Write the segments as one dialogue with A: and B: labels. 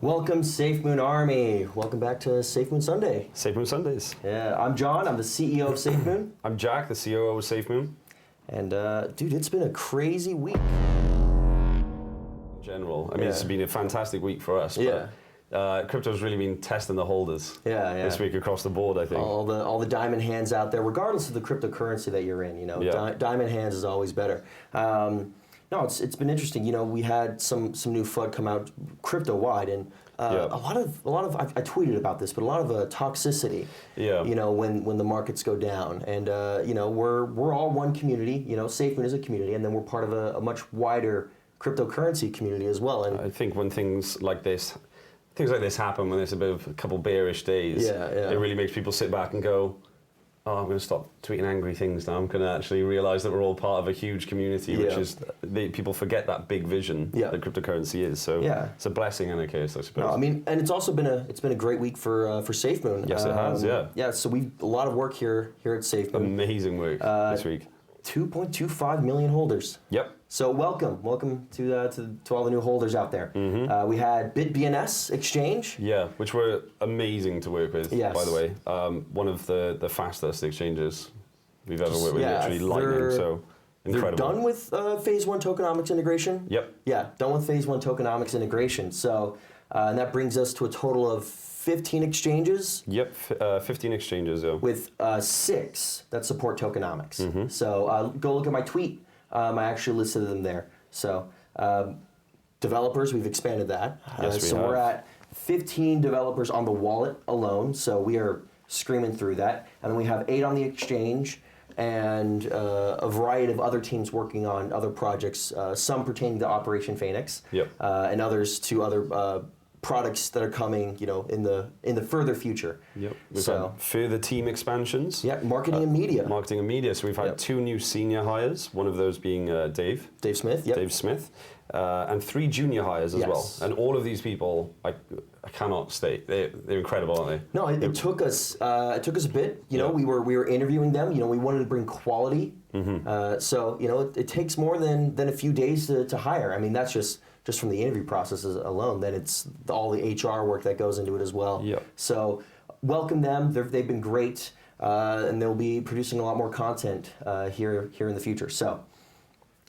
A: Welcome, Safemoon Army. Welcome back to Safemoon Sunday.
B: Safemoon Sundays.
A: Yeah, I'm John. I'm the CEO of Safemoon.
B: I'm Jack, the COO of Safemoon.
A: And dude, it's been a crazy week.
B: In general, I mean, it's been a fantastic week for us.
A: Yeah.
B: But, crypto's really been testing the holders. This week across the board, I think.
A: All the diamond hands out there, regardless of the cryptocurrency that you're in. You know, diamond hands is always better. No, it's been interesting. You know, we had some new FUD come out crypto wide, and a lot of I tweeted about this, but a lot of toxicity.
B: Yeah.
A: You know, when the markets go down, and you know, we're all one community. You know, Safemoon is a community, and then we're part of a much wider cryptocurrency community as well. And
B: I think when things like this happen, when there's a couple bearish days, it really makes people sit back and go, oh, I'm going to stop tweeting angry things now. I'm going to actually realize that we're all part of a huge community, which is, people forget that big vision that cryptocurrency is. So it's a blessing and a curse, I suppose.
A: No, I mean, and it's also been a great week for Safemoon.
B: Yes, it has,
A: Yeah, so we've a lot of work here at Safemoon.
B: Amazing work this week.
A: 2.25 million holders.
B: Yep.
A: So welcome to all the new holders out there. We had BitBNS exchange.
B: Yeah, which were amazing to work with.
A: Yes.
B: By the way, one of the fastest exchanges we've ever worked with. Literally lightning. So incredible.
A: They're done with phase 1 tokenomics integration.
B: Yep.
A: Yeah, done with phase 1 tokenomics integration. So and that brings us to a total of 15 exchanges.
B: Yep, 15 exchanges. Yeah.
A: With 6 that support tokenomics. So go look at my tweet. I actually listed them there. So developers, we've expanded that.
B: Yes, we have.
A: We're at 15 developers on the wallet alone. So we are screaming through that. And then we have 8 on the exchange and a variety of other teams working on other projects, some pertaining to Operation Phoenix, and others to other products that are coming, you know, in the further future.
B: Yep. We've had further team expansions.
A: Yeah, marketing and media.
B: Marketing and media. So we've had 2 new senior hires. One of those being Dave.
A: Dave Smith. Yep.
B: Dave Smith, and 3 junior hires as well. And all of these people, I cannot state. They're incredible, aren't they?
A: No, it took us a bit. You know, we were interviewing them. You know, we wanted to bring quality. So you know, it takes more than a few days to hire. I mean, that's just from the interview processes alone. Then it's all the HR work that goes into it as well.
B: Yep.
A: So welcome them. They've been great, and they'll be producing a lot more content here in the future. So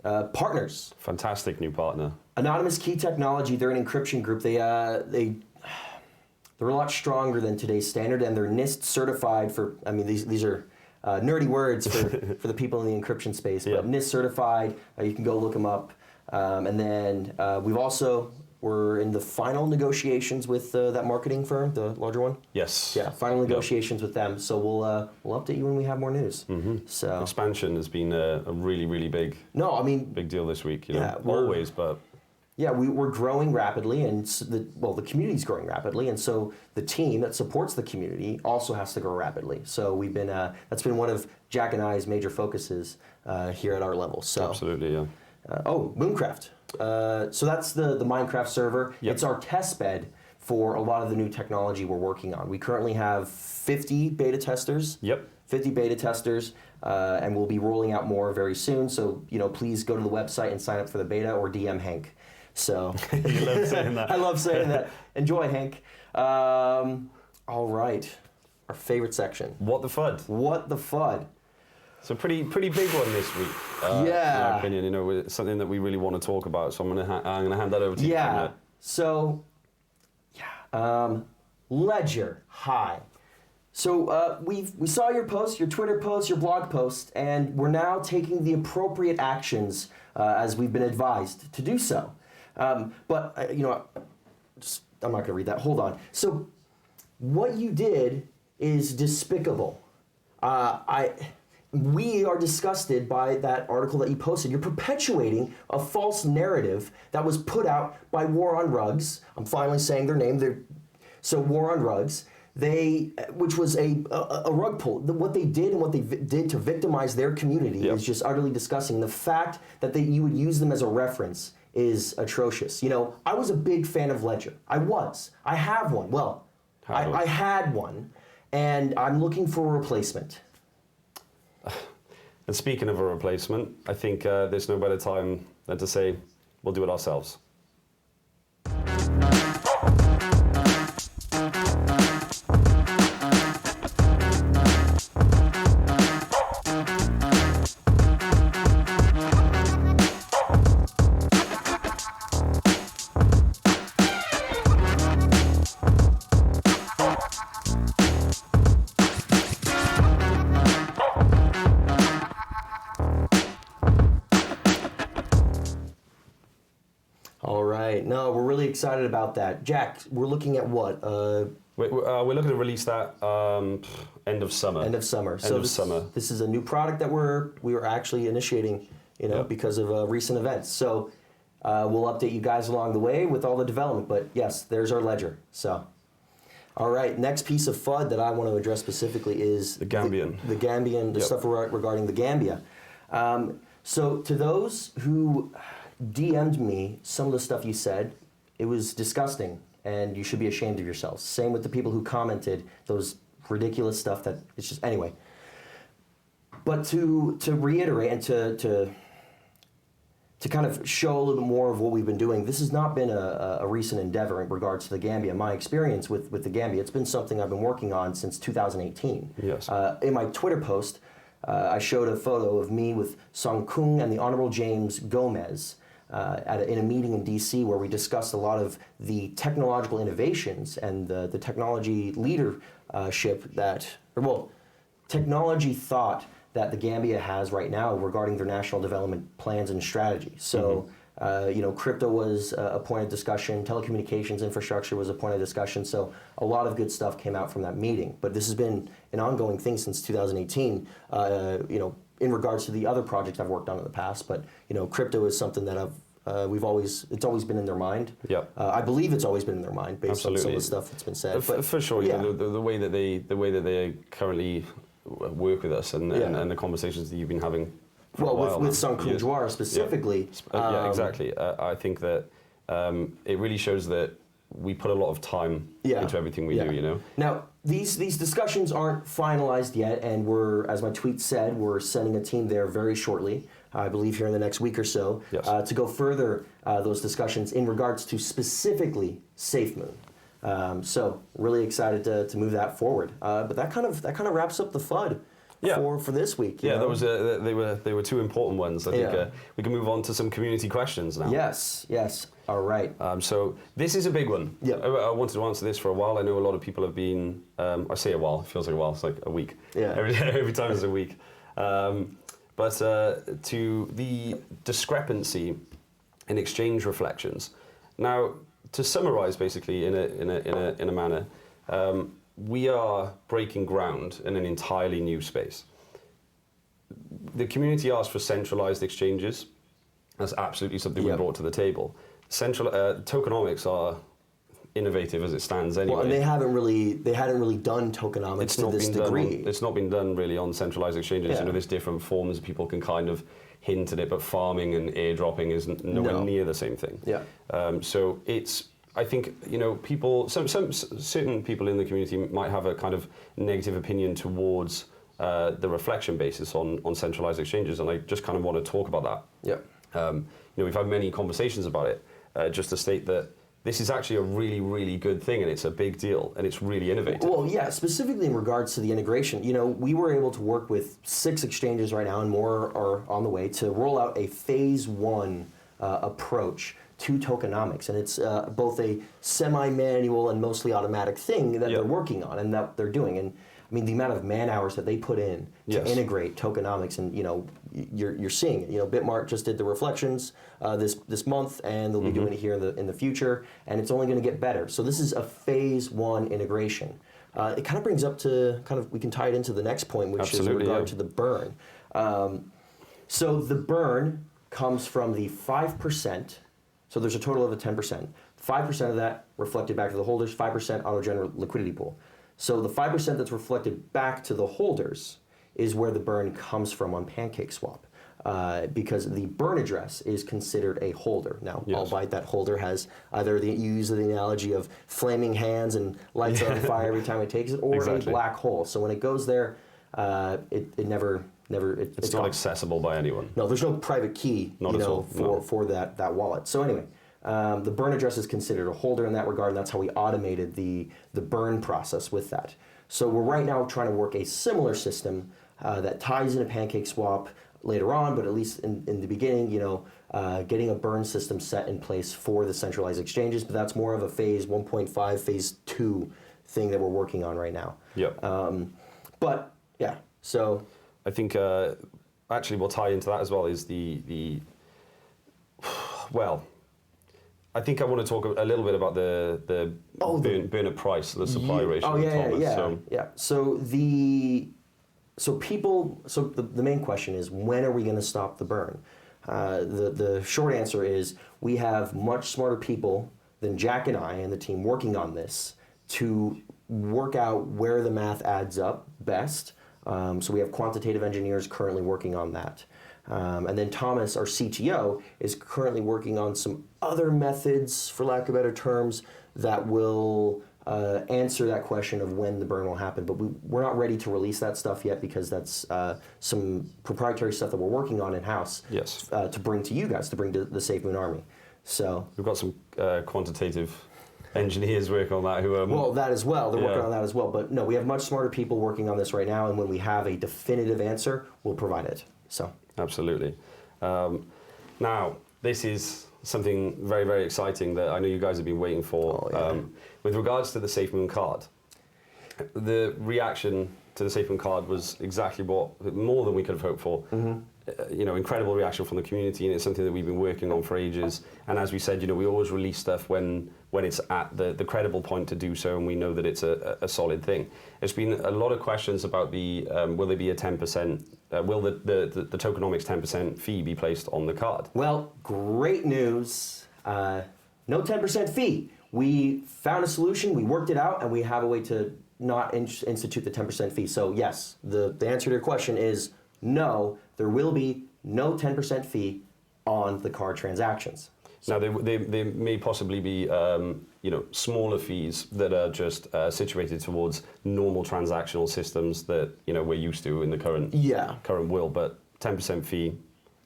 A: partners.
B: Fantastic new partner.
A: Anonymous Key Technology. They're an encryption group. They're a lot stronger than today's standard, and they're NIST certified for. I mean, these are nerdy words for the people in the encryption space. But NIST certified. You can go look them up. And then we're in the final negotiations with that marketing firm, the larger one.
B: Yes.
A: Yeah, final negotiations with them. So we'll update you when we have more news. So
B: expansion has been a really, really big.
A: No, I mean,
B: big deal this week. You know, always, but.
A: Yeah, we're growing rapidly, and the community's growing rapidly, and so the team that supports the community also has to grow rapidly. So we've been that's been one of Jack and I's major focuses here at our level. So
B: absolutely, yeah.
A: Mooncraft. So that's the Minecraft server.
B: Yep.
A: It's our test bed for a lot of the new technology we're working on. We currently have 50 beta testers.
B: Yep.
A: 50 beta testers, and we'll be rolling out more very soon. So you know, please go to the website and sign up for the beta or DM Hank. So
B: you love saying that.
A: I love saying that. Enjoy, Hank. All right, our favorite section.
B: What the FUD?
A: What the FUD?
B: It's a pretty big one this week. In my opinion, you know, it's something that we really want to talk about. So I'm gonna hand that over to you.
A: Yeah. So, Ledger. Hi. So we saw your post, your Twitter post, your blog post, and we're now taking the appropriate actions as we've been advised to do so. But you know, I'm not going to read that. Hold on. So, what you did is despicable. We are disgusted by that article that you posted. You're perpetuating a false narrative that was put out by War on Rugs. I'm finally saying their name. So War on Rugs. Which was a rug pull. What they did and what they did to victimize their community is just utterly disgusting. The fact that you would use them as a reference is atrocious. You know, I was a big fan of Ledger. I have one. Well, I had one, and I'm looking for a replacement.
B: And speaking of a replacement, I think there's no better time than to say we'll do it ourselves.
A: excited about that. Jack, we're looking at what?
B: We're looking to release that end of summer.
A: End of summer.
B: Summer.
A: This is a new product that we are actually initiating, because of recent events. So we'll update you guys along the way with all the development. But yes, there's our ledger. So, all right. Next piece of FUD that I want to address specifically is
B: the Gambian.
A: The Gambian, the stuff regarding the Gambia. So to those who DM'd me some of the stuff you said, it was disgusting. And you should be ashamed of yourselves. Same with the people who commented those ridiculous stuff that it's just anyway. But to reiterate and to kind of show a little bit more of what we've been doing, this has not been a recent endeavor in regards to the Gambia. My experience with the Gambia, it's been something I've been working on since 2018.
B: Yes.
A: In my Twitter post, I showed a photo of me with Song Kung and the Honorable James Gomez. In a meeting in DC where we discussed a lot of the technological innovations and the technology leadership technology thought that the Gambia has right now regarding their national development plans and strategy. So, crypto was a point of discussion, telecommunications infrastructure was a point of discussion, so a lot of good stuff came out from that meeting. But this has been an ongoing thing since 2018, in regards to the other projects I've worked on in the past, but crypto is something that it's always been in their mind.
B: Yeah.
A: I believe it's always been in their mind based on some of the stuff that's been said.
B: But for sure, the way that they currently work with us and the conversations that you've been having.
A: With Song Kung Jwara specifically.
B: Exactly. I think that it really shows that we put a lot of time into everything we do.
A: Now, these discussions aren't finalized yet, and as my tweet said, we're sending a team there very shortly. I believe here in the next week or so, to go further those discussions in regards to specifically Safemoon. So really excited to move that forward. But that kind of wraps up the FUD for this week.
B: They were two important ones. I think we can move on to some community questions now.
A: Yes. All right.
B: So this is a big one.
A: Yeah.
B: I wanted to answer this for a while. I know a lot of people have been. I say a while. It feels like a while. It's like a week.
A: Yeah.
B: Every time is a week. But to the discrepancy in exchange reflections. Now, to summarize basically in a manner, we are breaking ground in an entirely new space. The community asked for centralized exchanges. That's absolutely something we brought to the table. Tokenomics are innovative as it stands anyway.
A: Well, and they hadn't really done tokenomics to this degree.
B: It's not been done really on centralized exchanges. There's different forms people can kind of hint at it, but farming and airdropping is nowhere near the same thing.
A: Yeah.
B: So I think some certain people in the community might have a kind of negative opinion towards the reflection basis on centralized exchanges, and I just kind of want to talk about that.
A: Yeah.
B: We've had many conversations about it, just to state that this is actually a really, really good thing, and it's a big deal, and it's really innovative.
A: Well, yeah, specifically in regards to the integration, we were able to work with 6 exchanges right now, and more are on the way, to roll out a phase 1 approach to tokenomics. And it's both a semi-manual and mostly automatic thing that they're working on and that they're doing. And I mean, the amount of man hours that they put in to integrate tokenomics, and you're seeing it. Bitmart just did the reflections this month, and they'll be doing it here in the future, and it's only going to get better. So this is a phase 1 integration. It kind of brings up to we can tie it into the next point, which is in regard to the burn. So the burn comes from the 5%. So there's a total of a 10%. 5% of that reflected back to the holders. 5% auto-generated liquidity pool. So the 5% that's reflected back to the holders is where the burn comes from on PancakeSwap, because the burn address is considered a holder. Now, albeit that holder has either you use the analogy of flaming hands and lights on fire every time it takes it, or a black hole. So when it goes there, it never. It's
B: not accessible by anyone.
A: No, there's no private key, for that wallet. So anyway. The burn address is considered a holder in that regard, and that's how we automated the burn process with that. So we're right now trying to work a similar system that ties into PancakeSwap later on, but at least in the beginning, getting a burn system set in place for the centralized exchanges. But that's more of a phase 1.5, phase 2 thing that we're working on right now.
B: Yep.
A: But yeah, so
B: I think actually we'll tie into that as well is I think I want to talk a little bit about the burner price, the supply ratio.
A: So the main question is, when are we going to stop the burn? The short answer is, we have much smarter people than Jack and I and the team working on this to work out where the math adds up best. So we have quantitative engineers currently working on that. And then Thomas, our CTO, is currently working on some other methods, for lack of better terms, that will answer that question of when the burn will happen. But we're not ready to release that stuff yet, because that's some proprietary stuff that we're working on in-house.
B: Yes.
A: To bring to you guys, to bring to the Safemoon Army. So
B: we've got some quantitative engineers working on that who are...
A: Well, that as well. They're working on that as well. But no, we have much smarter people working on this right now, and when we have a definitive answer, we'll provide it. So...
B: Absolutely. Now, this is something very, very exciting that I know you guys have been waiting for. With regards to the Safemoon card, the reaction to the Safemoon card was exactly more than we could have hoped for. Incredible reaction from the community, and it's something that we've been working on for ages. And as we said, we always release stuff when it's at the credible point to do so, and we know that it's a solid thing. There's been a lot of questions about will there be a 10%, will the tokenomics 10% fee be placed on the card?
A: Well, great news. No 10% fee. We found a solution, we worked it out, and we have a way to not institute the 10% fee. So yes, the answer to your question is no, there will be no 10% fee on the card transactions.
B: Now, there may possibly be smaller fees that are just situated towards normal transactional systems that we're used to in the current world, but 10% fee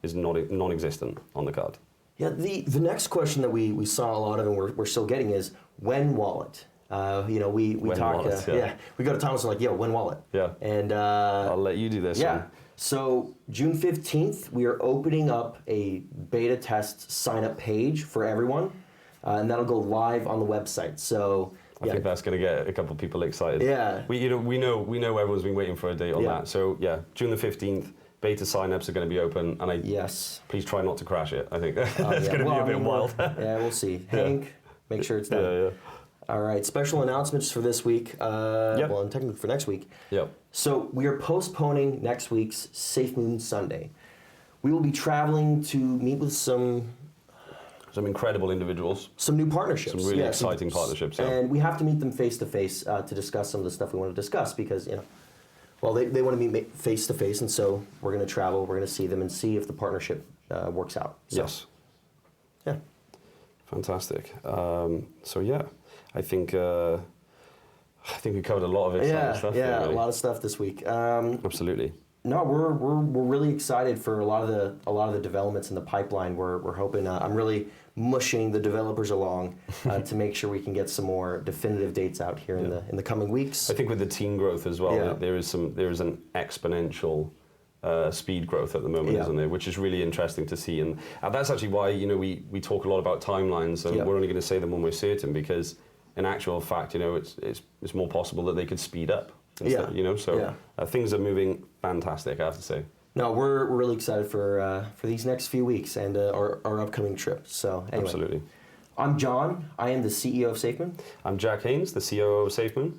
B: is non-existent on the card.
A: Yeah, the next question that we saw a lot of, and we're still getting, is when wallet. We talk. We go to Thomas and like, yo, when wallet.
B: Yeah.
A: And
B: I'll let you do this.
A: Yeah.
B: One.
A: So June 15th, we are opening up a beta test sign-up page for everyone, and that'll go live on the website. So
B: I think that's going to get a couple of people excited.
A: Yeah.
B: We know everyone's been waiting for a date on that. So yeah, June the 15th, beta sign-ups are going to be open, and please try not to crash it. I think it's going to be a bit wild.
A: Yeah, we'll see. Hank, make sure it's done.
B: Yeah.
A: All right, special announcements for this week. Well, and technically for next week.
B: Yep.
A: So we are postponing next week's Safemoon Sunday. We will be traveling to meet with some
B: incredible individuals.
A: Some new partnerships.
B: Some really exciting partnerships. Yeah.
A: And we have to meet them face to face to discuss some of the stuff we want to discuss, because they want to meet face to face, and so we're going to travel. We're going to see them and see if the partnership works out. So,
B: yes.
A: Yeah.
B: Fantastic. I think we covered a lot of exciting stuff.
A: Yeah,
B: really.
A: A lot of stuff this week.
B: Absolutely.
A: No, we're really excited for a lot of the developments in the pipeline. We're hoping. I'm really mushing the developers along to make sure we can get some more definitive dates out here in the coming weeks.
B: I think with the team growth as well, there is an exponential speed growth at the moment, isn't there? Which is really interesting to see, and that's actually why we talk a lot about timelines, and we're only going to say them when we're certain, because in actual fact, it's more possible that they could speed up. Things are moving fantastic, I have to say.
A: No, we're really excited for these next few weeks and our upcoming trip. So anyway,
B: absolutely.
A: I'm John. I am the CEO of Safemoon.
B: I'm Jack Haynes, the COO of Safemoon.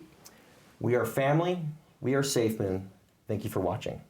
A: We are family. We are Safemoon. Thank you for watching.